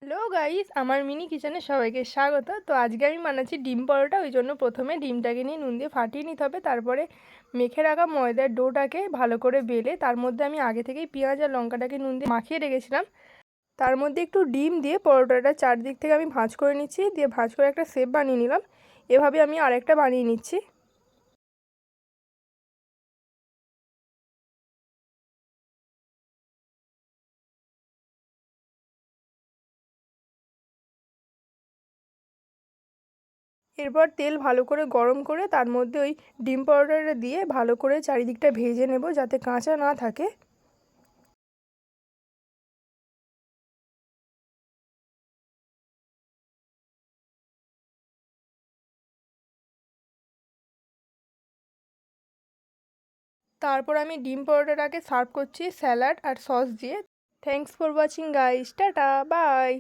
Hello guys, আমার mini কিচেনে সবাইকে স্বাগত। তো আজকে আমি বানাচ্ছি ডিম পরোটা। ওই জন্য প্রথমে ডিমটাকে নিয়ে নুন দিয়ে ফাটিয়ে নিতে হবে। তারপরে মেখে রাখা ময়দার ডোটাকে ভালো করে বেলে তার মধ্যে আমি আগে থেকেই পেঁয়াজ আর লঙ্কাটাকে নুন দিয়ে মাখিয়ে রেখেছিলাম। তার মধ্যে একটু ডিম দিয়ে পরোটাটা চারদিক থেকে আমি ভাঁজ করে নিচ্ছি, দিয়ে ভাঁজ করে একটা শেপ বানিয়ে নিলাম। এভাবে আমি আরেকটা বানিয়ে নিচ্ছি। এরপর তেল ভালো করে গরম করে তার মধ্যে ওই ডিম পরোটাটা দিয়ে ভালো করে চারিদিকটা ভেজে নেব যাতে কাঁচা না থাকে। তারপর আমি ডিম পরোটাটাকে সার্ভ করছি স্যালাড আর সস দিয়ে। Thanks for watching guys, tata bye.